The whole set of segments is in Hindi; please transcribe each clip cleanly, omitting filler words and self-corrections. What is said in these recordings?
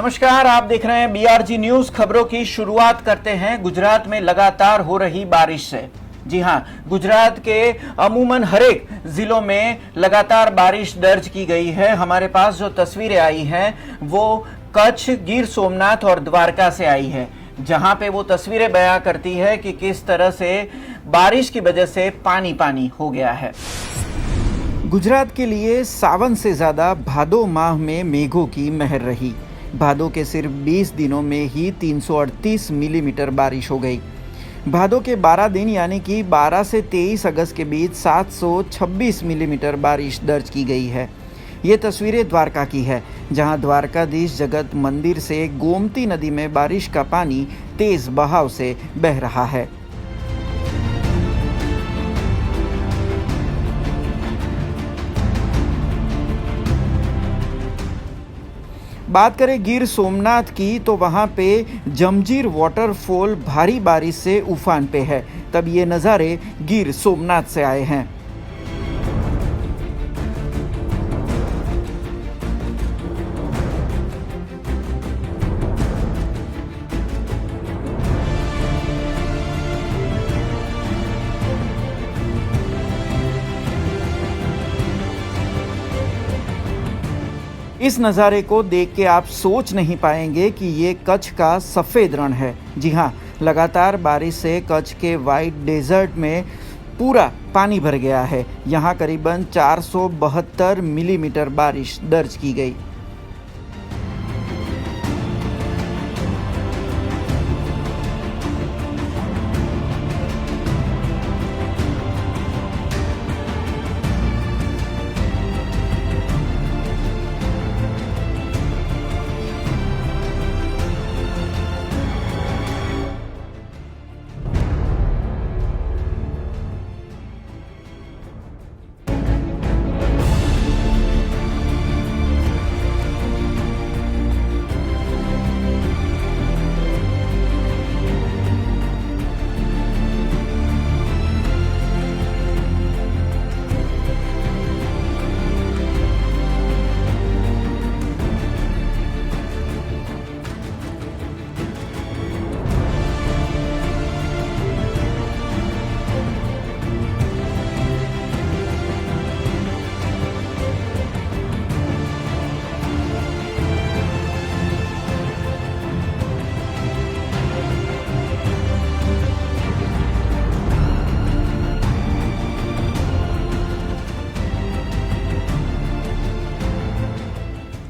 नमस्कार, आप देख रहे हैं बीआरजी न्यूज। खबरों की शुरुआत करते हैं गुजरात में लगातार हो रही बारिश से। जी हां, गुजरात के अमूमन हरेक जिलों में लगातार बारिश दर्ज की गई है। हमारे पास जो तस्वीरें आई हैं वो कच्छ, गिर सोमनाथ और द्वारका से आई है, जहां पे वो तस्वीरें बयां करती है कि किस तरह से बारिश की वजह से पानी पानी हो गया है। गुजरात के लिए सावन से ज्यादा भादो माह में मेघों की मेहर रही। भादो के सिर्फ 20 दिनों में ही 338 मिलीमीटर बारिश हो गई। भादो के 12 दिन यानी कि 12 से 23 अगस्त के बीच 726 मिलीमीटर बारिश दर्ज की गई है। ये तस्वीरें द्वारका की है, जहां द्वारकाधीश जगत मंदिर से गोमती नदी में बारिश का पानी तेज बहाव से बह रहा है। बात करें गिर सोमनाथ की तो वहां पे जमजीर वाटरफॉल भारी बारिश से उफान पे है। तब ये नज़ारे गिर सोमनाथ से आए हैं। इस नज़ारे को देख के आप सोच नहीं पाएंगे कि ये कच्छ का सफ़ेद रण है। जी हाँ, लगातार बारिश से कच्छ के वाइट डेजर्ट में पूरा पानी भर गया है। यहाँ करीबन 472 मिलीमीटर बारिश दर्ज की गई।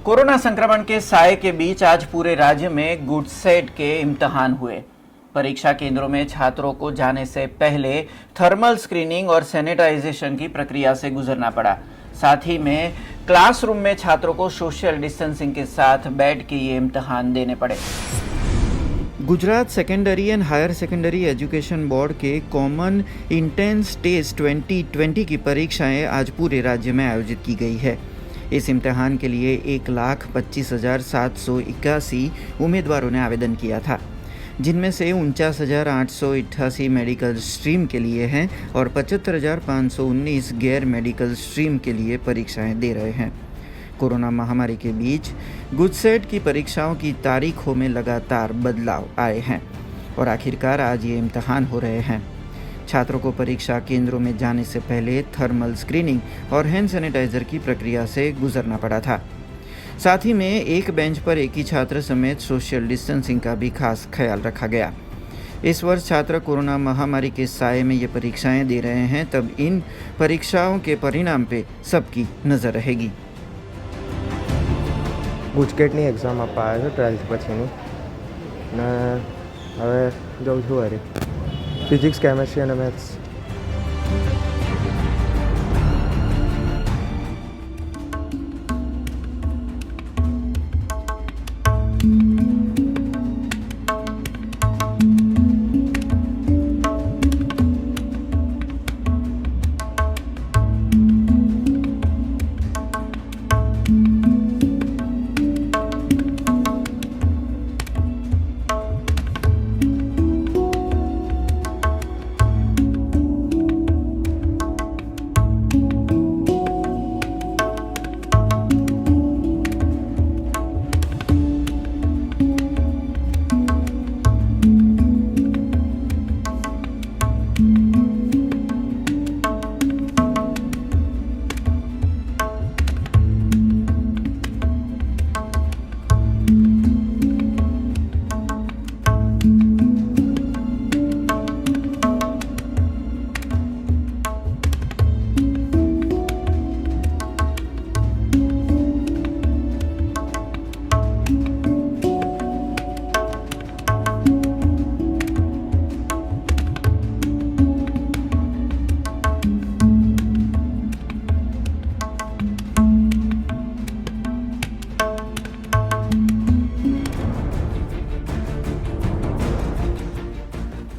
कोरोना संक्रमण के साए के बीच आज पूरे राज्य में गुडसेट के इम्तिहान हुए। परीक्षा केंद्रों में छात्रों को जाने से पहले थर्मल स्क्रीनिंग और सैनिटाइजेशन की प्रक्रिया से गुजरना पड़ा। साथ ही में क्लासरूम में छात्रों को सोशल डिस्टेंसिंग के साथ बैठ के ये इम्तिहान देने पड़े। Gujarat secondary and higher secondary education board के कॉमन इंटेंस टेस्ट 2020 की परीक्षाएं आज पूरे राज्य में आयोजित की गई है। इस इम्तिहान के लिए 1,25,781 उम्मीदवारों ने आवेदन किया था, जिनमें से 49,888 मेडिकल स्ट्रीम के लिए हैं और 75,519 गैर मेडिकल स्ट्रीम के लिए परीक्षाएं दे रहे हैं। कोरोना महामारी के बीच गुडसेट की परीक्षाओं की तारीखों में लगातार बदलाव आए हैं और आखिरकार आज ये इम्तिहान हो रहे हैं। छात्रों को परीक्षा केंद्रों में जाने से पहले थर्मल स्क्रीनिंग और हैंड सैनिटाइजर की प्रक्रिया से गुजरना पड़ा था। साथ ही में एक बेंच पर एक ही छात्र समेत सोशल डिस्टेंसिंग का भी खास ख्याल रखा गया। इस वर्ष छात्र कोरोना महामारी के साए में ये परीक्षाएं दे रहे हैं, तब इन परीक्षाओं के परिणाम पे सबकी नज़र रहेगी। ગુજકેટની એક્ઝામ આપવા આવ્યો છું 12th પછીની ને હવે જાઉં છું અરે ફિઝિક્સ કેમેસ્ટ્રી અને મેથ્સ।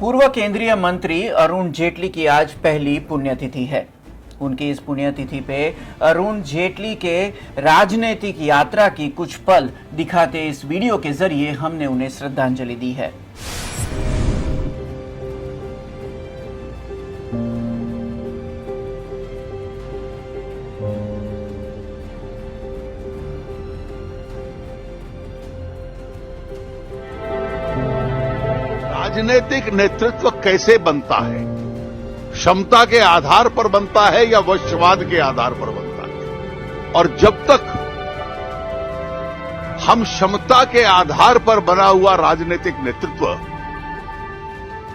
पूर्व केंद्रीय मंत्री अरुण जेटली की आज पहली पुण्यतिथि है। उनकी इस पुण्यतिथि पे अरुण जेटली के राजनीतिक यात्रा की कुछ पल दिखाते इस वीडियो के जरिए हमने उन्हें श्रद्धांजलि दी है। राजनीतिक नेतृत्व कैसे बनता है? क्षमता के आधार पर बनता है या वंशवाद के आधार पर बनता है? और जब तक हम क्षमता के आधार पर बना हुआ राजनीतिक नेतृत्व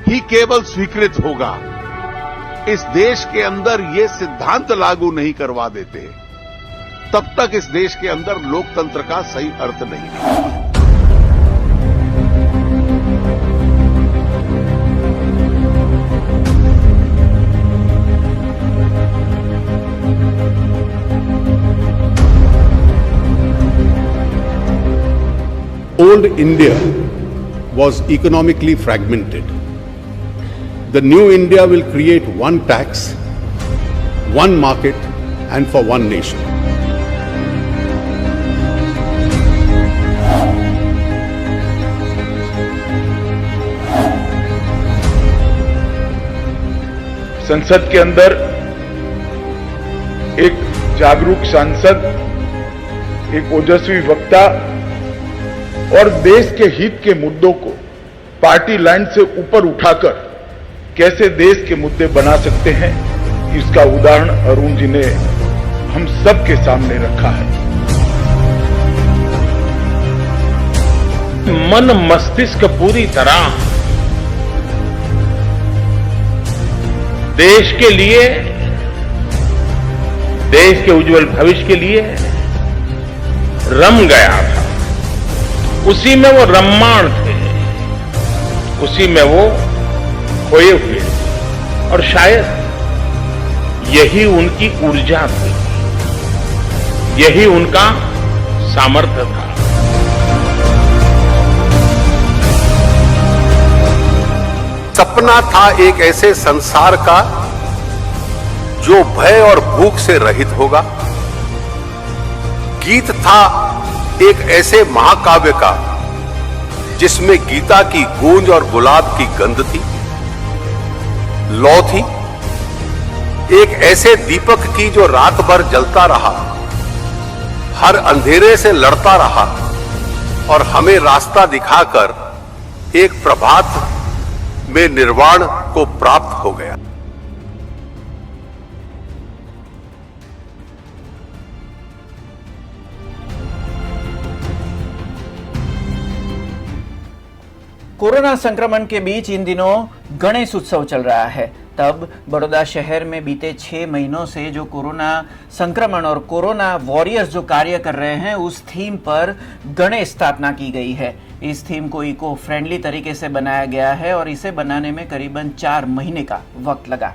ही केवल स्वीकृत होगा, इस देश के अंदर ये सिद्धांत लागू नहीं करवा देते, तब तक इस देश के अंदर लोकतंत्र का सही अर्थ नहीं है। Old India was economically fragmented. The new India will create one tax, one market, and for one nation. संसद के अंदर एक जागरूक सांसद, एक ओजस्वी वक्ता और देश के हित के मुद्दों को पार्टी लाइन से ऊपर उठाकर कैसे देश के मुद्दे बना सकते हैं, इसका उदाहरण अरुण जी ने हम सब के सामने रखा है। मन मस्तिष्क पूरी तरह देश के लिए, देश के उज्जवल भविष्य के लिए रम गया था। उसी में वो रम्माण थे, उसी में वो खोए हुए थे और शायद यही उनकी ऊर्जा थी, यही उनका सामर्थ्य था। सपना था एक ऐसे संसार का जो भय और भूख से रहित होगा। गीत था एक ऐसे महाकाव्य का जिसमें गीता की गूंज और गुलाब की गंध थी। लौ थी एक ऐसे दीपक की जो रात भर जलता रहा, हर अंधेरे से लड़ता रहा और हमें रास्ता दिखाकर एक प्रभात में निर्वाण को प्राप्त हो गया। कोरोना संक्रमण के बीच इन दिनों गणेश उत्सव चल रहा है। तब बड़ौदा शहर में बीते 6 महीनों से जो कोरोना संक्रमण और कोरोना वॉरियर्स जो कार्य कर रहे हैं, उस थीम पर गणेश स्थापना की गई है। इस थीम को इको फ्रेंडली तरीके से बनाया गया है और इसे बनाने में करीबन 4 महीने का वक्त लगा।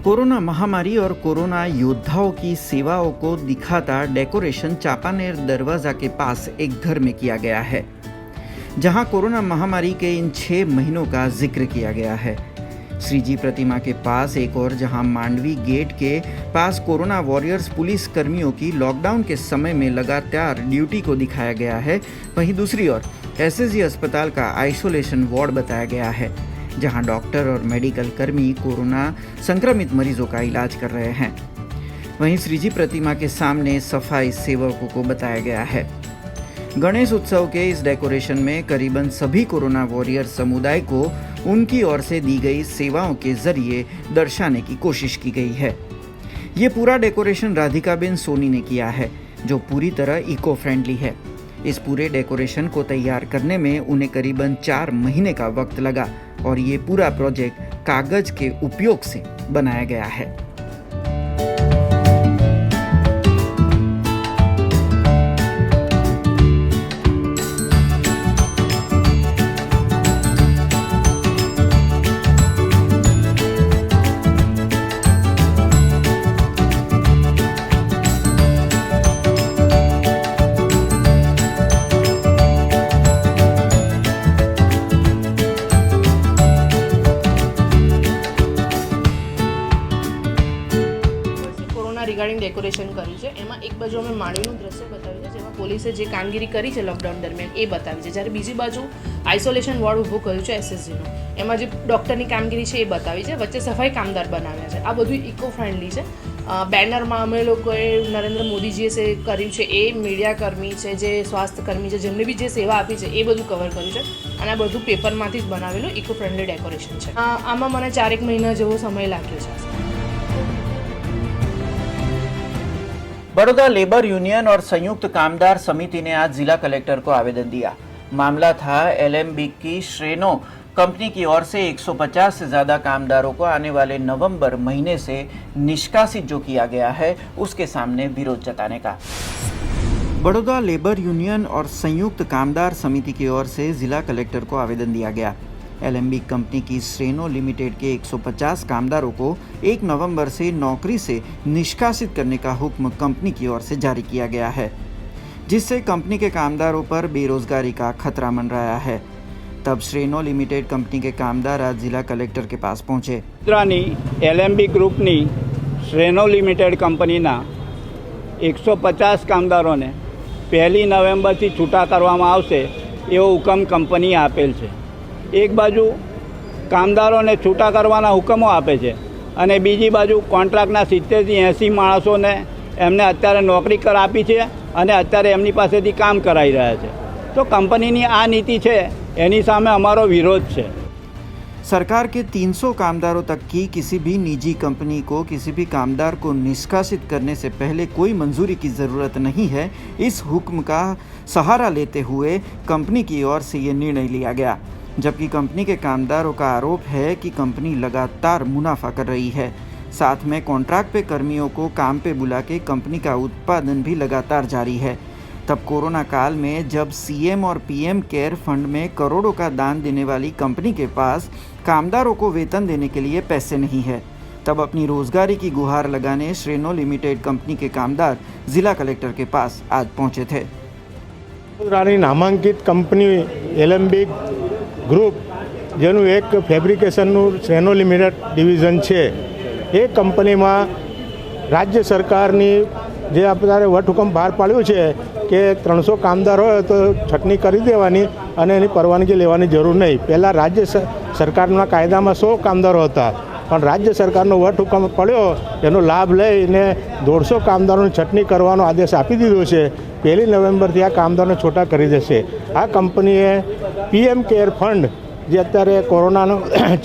कोरोना महामारी और कोरोना योद्धाओं की सेवाओं को दिखाता डेकोरेशन चापानेर दरवाजा के पास एक घर में किया गया है, जहां कोरोना महामारी के इन 6 महीनों का जिक्र किया गया है। श्री जी प्रतिमा के पास एक और जहां मांडवी गेट के पास कोरोना वॉरियर्स पुलिस कर्मियों की लॉकडाउन के समय में लगातार ड्यूटी को दिखाया गया है, वहीं दूसरी ओर एसएसजी अस्पताल का आइसोलेशन वार्ड बताया गया है, जहां डॉक्टर और मेडिकल कर्मी कोरोना संक्रमित मरीजों का इलाज कर रहे हैं। वहीं श्री जी प्रतिमा के सामने सफाई सेवकों को बताया गया है। गणेश उत्सव के इस डेकोरेशन में करीबन सभी कोरोना वॉरियर समुदाय को उनकी ओर से दी गई सेवाओं के जरिए दर्शाने की कोशिश की गई है। ये पूरा डेकोरेशन राधिकाबेन सोनी ने किया है, जो पूरी तरह इको फ्रेंडली है। इस पूरे डेकोरेशन को तैयार करने में उन्हें करीबन 4 महीने का वक्त लगा और ये पूरा प्रोजेक्ट कागज के उपयोग से बनाया गया है। ડેકોરેશન કર્યું છે. એમાં એક બાજુ અમે માળીનું દ્રશ્ય બતાવ્યું છે જેમાં પોલીસે જે કામગીરી કરી છે લોકડાઉન દરમિયાન એ બતાવી છે, જ્યારે બીજી બાજુ આઇસોલેશન વોર્ડ ઊભું કર્યું છે SSGનું, એમાં જે ડૉક્ટરની કામગીરી છે એ બતાવી છે, વચ્ચે સફાઈ કામદાર બનાવ્યા છે. આ બધું ઇકો ફ્રેન્ડલી છે. બેનરમાં અમે લોકોએ નરેન્દ્ર મોદીજીએ જે કર્યું છે એ મીડિયાકર્મી છે, જે સ્વાસ્થ્યકર્મી છે, જેમને બી જે સેવા આપી છે એ બધું કવર કર્યું છે. અને આ બધું પેપરમાંથી જ બનાવેલું ઇકો ફ્રેન્ડલી ડેકોરેશન છે. આમાં મને 4 મહિના જેવો સમય લાગ્યો છે. बड़ौदा लेबर यूनियन और संयुक्त कामदार समिति ने आज जिला कलेक्टर को आवेदन दिया. मामला था एलएमबी की श्रेनो कंपनी की ओर से 150 से ज्यादा कामदारों को आने वाले नवंबर महीने से निष्कासित जो किया गया है उसके सामने विरोध जताने का. बड़ौदा लेबर यूनियन और संयुक्त कामदार समिति की ओर से जिला कलेक्टर को आवेदन दिया गया. एलएमबी कंपनी की श्रेनो लिमिटेड के 150 कामदारों को 1 नवंबर से नौकरी से निष्कासित करने का हुक्म कंपनी की ओर से जारी किया गया है, जिससे कंपनी के कामदारों पर बेरोजगारी का खतरा मंडराया है. तब श्रेनो लिमिटेड कंपनी के कामदार आज जिला कलेक्टर के पास पहुंचे. एलएमबी ग्रुपनी श्रेनो लिमिटेड कंपनीना 150 कामदारों ने 1 नवेम्बर थी छूटा करवामां आवशे एवो हुकम कंपनीए आपेल छे. एक बाजू कामदारों छूटा करवाना हुकमों आपे छे अने बीजी बाजू कॉन्ट्राक्टना 70 થી 80 माणसोने एमने अत्यारे नौकरी कर आपी छे अने अत्यारे एमनी पासेथी काम कराई रह्या छे. तो कंपनीनी आ नीति छे एनी सामे अमारो विरोध छे. सरकार के 300 कामदारों तक की किसी भी निजी कंपनी को किसी भी कामदार को निष्कासित करने से पहले कोई मंजूरी की ज़रूरत नहीं है. इस हुक्म का सहारा लेते हुए कंपनी की ओर से ये निर्णय लिया गया, जबकि कंपनी के कामदारों का आरोप है कि कंपनी लगातार मुनाफा कर रही है. साथ में कॉन्ट्रैक्ट पे कर्मियों को काम पे बुला के कंपनी का उत्पादन भी लगातार जारी है. तब कोरोना काल में जब सीएम और पीएम केयर फंड में करोड़ों का दान देने वाली कंपनी के पास कामदारों को वेतन देने के लिए पैसे नहीं है, तब अपनी रोजगारी की गुहार लगाने श्रेनो लिमिटेड कंपनी के कामदार जिला कलेक्टर के पास आज पहुंचे थे. नामांकित कंपनी एलएमबी ग्रुप जेનું એક ફેબ્રિકેશનનું શ્રેનો લિમિટેડ ડિવિઝન છે એ કંપનીમાં રાજ્ય સરકારની જે અત્યારે વટહુકમ બહાર પાડ્યું છે કે 300 કામદાર હોય તો છટણી કરી દેવાની અને એની પરવાનગી લેવાની જરૂર નહીં. પહેલાં રાજ્ય સરકારના કાયદામાં 100 કામદારો હતા, પણ રાજ્ય સરકારનો વટહુકમ પડ્યો એનો લાભ લઈને 150 કામદારોની છટણી કરવાનો આદેશ આપી દીધો છે. 1 નવેમ્બરથી આ કામદારોને છૂટા કરી દેશે. આ કંપનીએ પીએમ કેર ફંડ જે અત્યારે કોરોનાનો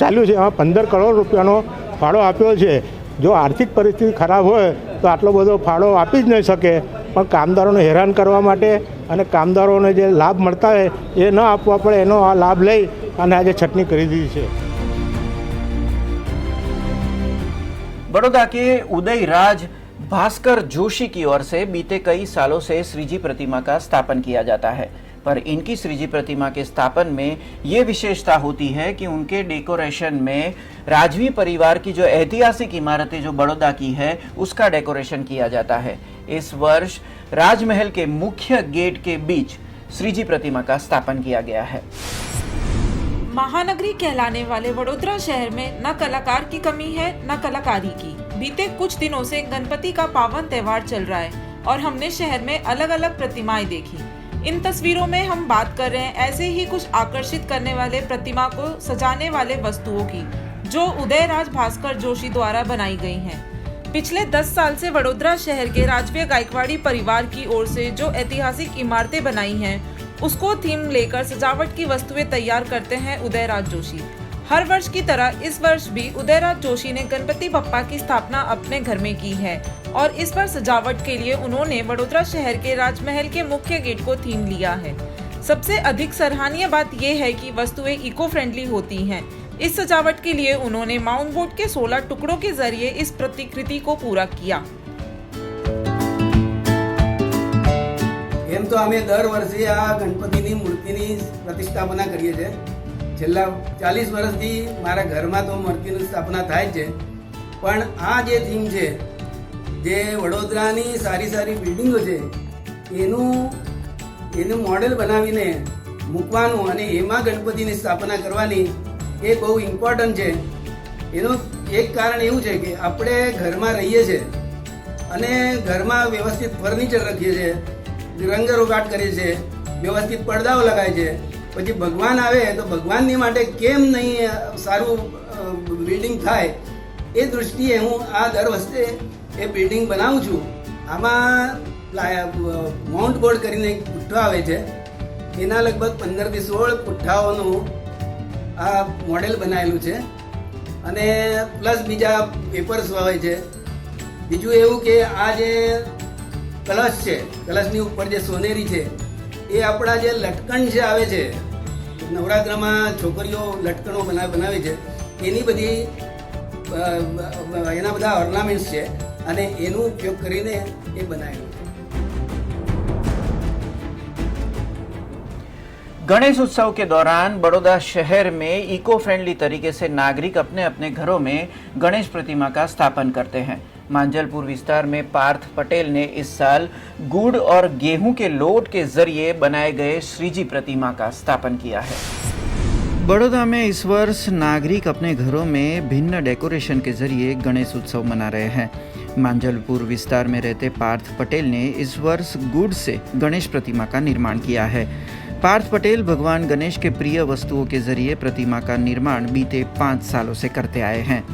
ચાલ્યું છે એમાં 15 કરોડ રૂપિયાનો ફાળો આપ્યો છે. જો આર્થિક પરિસ્થિતિ ખરાબ હોય તો આટલો બધો ફાળો આપી જ નહીં શકે, પણ કામદારોને હેરાન કરવા માટે અને કામદારોને જે લાભ મળતા હોય એ ન આપવા પડે એનો આ લાભ લઈ અને આજે છટણી કરી દીધી છે. बड़ौदा के उदय राज भास्कर जोशी की ओर से बीते कई सालों से श्रीजी प्रतिमा का स्थापन किया जाता है, पर इनकी श्रीजी प्रतिमा के स्थापन में ये विशेषता होती है कि उनके डेकोरेशन में राजवी परिवार की जो ऐतिहासिक इमारतें जो बड़ौदा की है उसका डेकोरेशन किया जाता है. इस वर्ष राजमहल के मुख्य गेट के बीच श्रीजी प्रतिमा का स्थापन किया गया है. महानगरी कहलाने वाले वडोदरा शहर में न कलाकार की कमी है न कलाकारी की. बीते कुछ दिनों से गणपति का पावन त्योहार चल रहा है और हमने शहर में अलग अलग प्रतिमाएं देखी. इन तस्वीरों में हम बात कर रहे हैं ऐसे ही कुछ आकर्षित करने वाले प्रतिमा को सजाने वाले वस्तुओं की, जो उदय राज भास्कर जोशी द्वारा बनाई गई हैं. पिछले 10 साल से वडोदरा शहर के राजवीय गायकवाड़ी परिवार की ओर से जो ऐतिहासिक इमारतें बनाई हैं उसको थीम लेकर सजावट की वस्तुएं तैयार करते हैं उदय राज जोशी. हर वर्ष की तरह इस वर्ष भी उदय राज जोशी ने गणपति बप्पा की स्थापना अपने घर में की है और इस पर सजावट के लिए उन्होंने वडोदरा शहर के राजमहल के मुख्य गेट को थीम लिया है. सबसे अधिक सराहनीय बात यह है कि वस्तुएं इको फ्रेंडली होती हैं. इस सजावट के लिए उन्होंने माउंट बोर्ड के 16 टुकड़ों के जरिए इस प्रतिकृति को पूरा किया. એમ તો અમે દર વર્ષે આ ગણપતિની મૂર્તિની પ્રતિષ્ઠાપના કરીએ છીએ. છેલ્લા 40 વર્ષથી મારા ઘરમાં તો મૂર્તિની સ્થાપના થાય છે. પણ આ જે થીમ છે, જે વડોદરાની સારી સારી બિલ્ડિંગો છે એનું મોડેલ બનાવીને મૂકવાનું અને એમાં ગણપતિની સ્થાપના કરવાની એ બહુ ઇમ્પોર્ટન્ટ છે. એનું એક કારણ એવું છે કે આપણે ઘરમાં રહીએ છીએ અને ઘરમાં વ્યવસ્થિત ફર્નિચર રાખીએ છીએ, રંગરોગાટ કરીએ છીએ, વ્યવસ્થિત પડદાઓ લગાય છે. પછી ભગવાન આવે તો ભગવાનની માટે કેમ નહીં સારું બિલ્ડિંગ થાય એ દૃષ્ટિએ હું આ દર વર્ષે એ બિલ્ડિંગ બનાવું છું. આમાં માઉન્ટ બોર્ડ કરીને એક પુઠ્ઠો આવે છે, એના લગભગ 15 થી 16 પુઠ્ઠાઓનું આ મોડેલ બનાવેલું છે. અને પ્લસ બીજા પેપર્સ હોય છે. બીજું એવું કે આ જે કલશ છે, કલશની ઉપર જે સોનેરી છે એ આપણા જે લટકણ જે આવે છે, નવરાત્રમાં છોકરીઓ લટકણો બનાવે છે, એની બધી એના બધા ઓર્નામેન્ટ્સ છે અને એનો ઉપયોગ કરીને એ બનાવેલું છે. गणेश उत्सव के दौरान बड़ौदा शहर में इको फ्रेंडली तरीके से नागरिक अपने अपने घरों में गणेश प्रतिमा का स्थापन करते हैं. मांजलपुर विस्तार में पार्थ पटेल ने इस साल गुड़ और गेहूं के लोट के जरिए बनाए गए श्रीजी प्रतिमा का स्थापन किया है. बड़ौदा में इस वर्ष नागरिक अपने घरों में भिन्न डेकोरेशन के जरिए गणेश उत्सव मना रहे हैं. मांजलपुर विस्तार में रहते पार्थ पटेल ने इस वर्ष गुड़ से गणेश प्रतिमा का निर्माण किया है. पार्थ पटेल भगवान गणेश के प्रिय वस्तुओं के जरिए प्रतिमा का निर्माण बीते 5 सालों से करते आए हैं.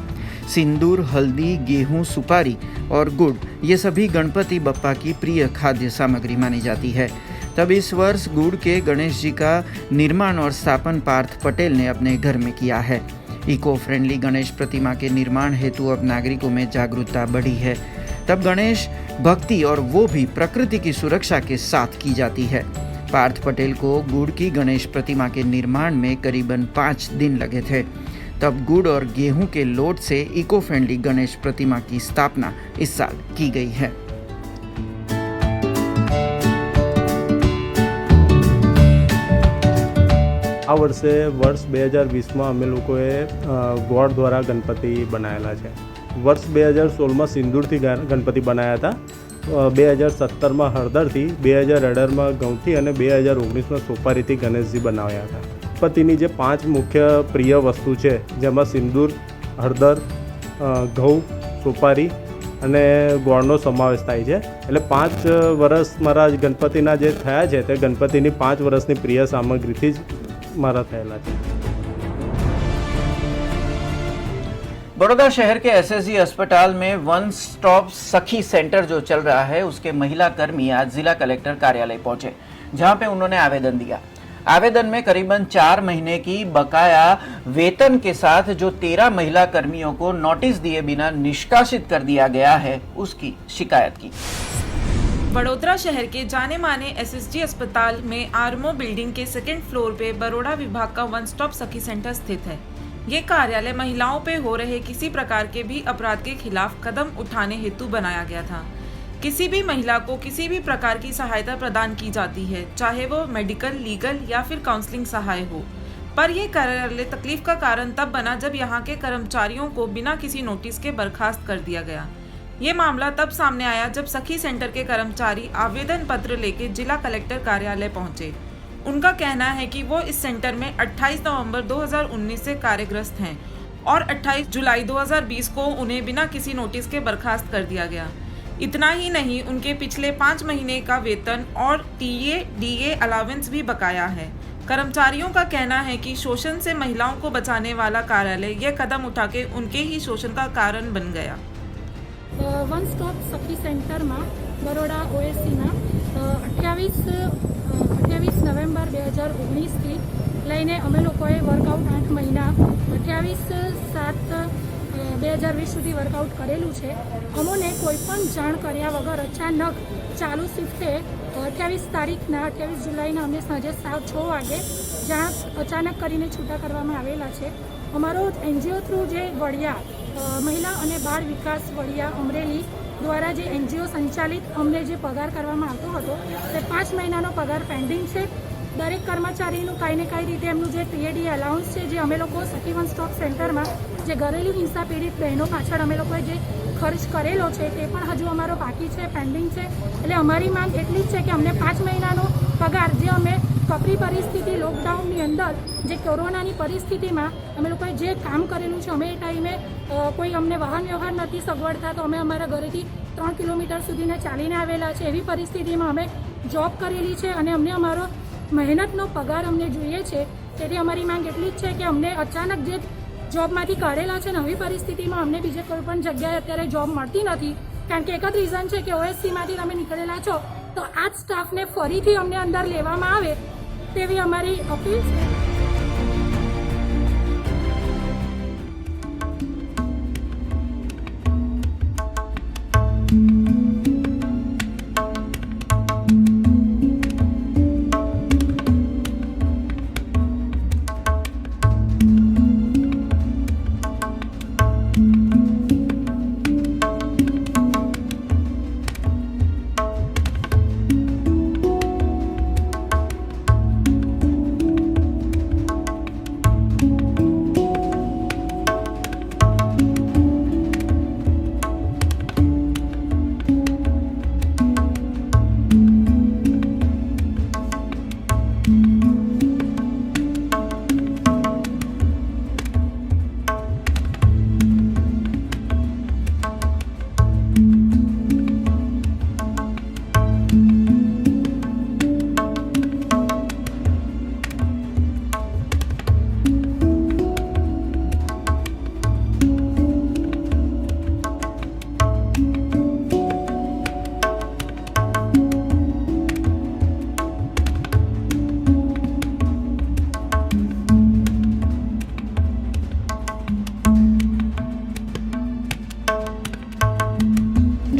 सिंदूर, हल्दी, गेहूं, सुपारी और गुड़ ये सभी गणपति बप्पा की प्रिय खाद्य सामग्री मानी जाती है. तब इस वर्ष गुड़ के गणेश जी का निर्माण और स्थापन पार्थ पटेल ने अपने घर में किया है. इको फ्रेंडली गणेश प्रतिमा के निर्माण हेतु अब नागरिकों में जागरूकता बढ़ी है. तब गणेश भक्ति और वो भी प्रकृति की सुरक्षा के साथ की जाती है. पार्थ पटेल को गुड़ की गणेश प्रतिमा के निर्माण में करीबन 5 दिन लगे थे. तब गुड़ और गेहूं के लोट से इको फ्रेंडली गणेश प्रतिमा की स्थापना इस साल की गई है. આ વર્ષે વર્ષ 2020માં અમે લોકોએ ગોળ દ્વારા ગણપતિ બનાવેલા છે. વર્ષ 2016માં સિંદૂરથી ગણપતિ બનાવ્યા હતા, 2017માં હળદરથી, 2018માં ઘઉંથી અને 2019માં સોપારીથી ગણેશજી બનાવ્યા હતા. ગણપતિની જે 5 મુખ્ય પ્રિય વસ્તુ છે જેમાં સિંદૂર, હળદર, ઘઉં, સોપારી અને ગોળનો સમાવેશ થાય છે. એટલે 5 વર્ષ મારા ગણપતિના જે થયા છે તે ગણપતિની 5 વર્ષની પ્રિય સામગ્રીથી જ મારા થયેલા છે. बड़ौदा शहर के एसएसजी अस्पताल में वन स्टॉप सखी सेंटर जो चल रहा है उसके महिला कर्मी आज जिला कलेक्टर कार्यालय पहुंचे, जहां पे उन्होंने आवेदन दिया. आवेदन में करीबन 4 महीने की बकाया वेतन के साथ जो 13 महिला कर्मियों को नोटिस दिए बिना निष्कासित कर दिया गया है उसकी शिकायत की. बड़ोदरा शहर के जाने माने एसएसजी अस्पताल में आरमो बिल्डिंग के 2nd फ्लोर पे बड़ोड़ा विभाग का वन स्टॉप सखी सेंटर स्थित है. ये कार्यालय महिलाओं पे हो रहे किसी प्रकार के भी अपराध के खिलाफ कदम उठाने हेतु बनाया गया था. किसी भी महिला को किसी भी प्रकार की सहायता प्रदान की जाती है, चाहे वो मेडिकल, लीगल या फिर काउंसलिंग सहाय हो. पर यह कार्यालय तकलीफ का कारण तब बना जब यहाँ के कर्मचारियों को बिना किसी नोटिस के बर्खास्त कर दिया गया. ये मामला तब सामने आया जब सखी सेंटर के कर्मचारी आवेदन पत्र लेके जिला कलेक्टर कार्यालय पहुंचे. उनका कहना है कि वो इस सेंटर में 28 नवंबर 2019 से कार्यग्रस्त हैं और 28 जुलाई 2020 को उन्हें बिना किसी नोटिस के बर्खास्त कर दिया गया. इतना ही नहीं, उनके पिछले 5 महीने का वेतन और टीए डीए अलावेंस भी बकाया है. कर्मचारियों का कहना है कि शोषण से महिलाओं को बचाने वाला कार्यालय यह कदम उठा के उनके ही शोषण का कारण बन गया. वन स्टॉप सखी सेंटर में बरोड़ा ओएससी 28 नवेम्बर 2019 थी लईने अमे लोकोए वर्कआउट 8 महीना 28/7/2020 सुधी वर्कआउट करेलू है. अमोने कोईपण जाण कर्या वगर अचानक चालू शिफ्टे 28 तारीखना 28 जुलाईना अमे साँजे 6 वागे जाण अचानक करीने छूटा करवामां आवेला छे. अमारो एनजीओ थ्रू जे वड़िया महिला અને બાળ વિકાસ વડિયા અમરેલી દ્વારા જે એનજીઓ સંચાલિત અમને જે પગાર કરવામાં આવતો હતો તે 5 મહિનાનો પગાર પેન્ડિંગ છે. દરેક કર્મચારીનું કાંઈ ને કાંઈ રીતે એમનું જે ટીએડી અલાઉન્સ છે જે અમે લોકો સખી વન સ્ટોપ સેન્ટરમાં જે ઘરેલું હિંસા પીડિત બહેનો પાછળ અમે લોકોએ જે ખર્ચ કરેલો છે તે પણ હજુ અમારો બાકી છે, પેન્ડિંગ છે. એટલે અમારી માંગ એટલી જ છે કે અમને 5 મહિનાનો પગાર જે અમે કપરી પરિસ્થિતિ લોકડાઉનની અંદર જે કોરોનાની પરિસ્થિતિમાં અમે લોકોએ જે કામ કરેલું છે, અમે એ ટાઈમે કોઈ અમને વાહન વ્યવહાર નથી સગવડતા, તો અમે અમારા ઘરેથી 3 કિલોમીટર સુધીને ચાલીને આવેલા છે. એવી પરિસ્થિતિમાં અમે જોબ કરેલી છે અને અમને અમારો મહેનતનો પગાર અમને જોઈએ છે. તેથી અમારી માંગ એટલી જ છે કે અમને અચાનક જે જોબમાંથી કાઢેલા છે, નવી પરિસ્થિતિમાં અમને બીજે કોઈ પણ જગ્યાએ અત્યારે જોબ મળતી નથી. કારણ કે એક જ રીઝન છે કે ઓએસસીમાંથી તમે નીકળેલા છો, તો આ જ સ્ટાફને ફરીથી અમને અંદર લેવામાં આવે તેવી અમારી અપીલ છે.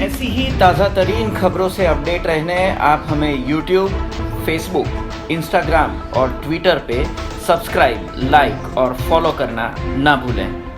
ऐसी ही ताज़ा तरीन खबरों से अपडेट रहने आप हमें YouTube, Facebook, Instagram और Twitter पे सब्सक्राइब, लाइक और फॉलो करना ना भूलें।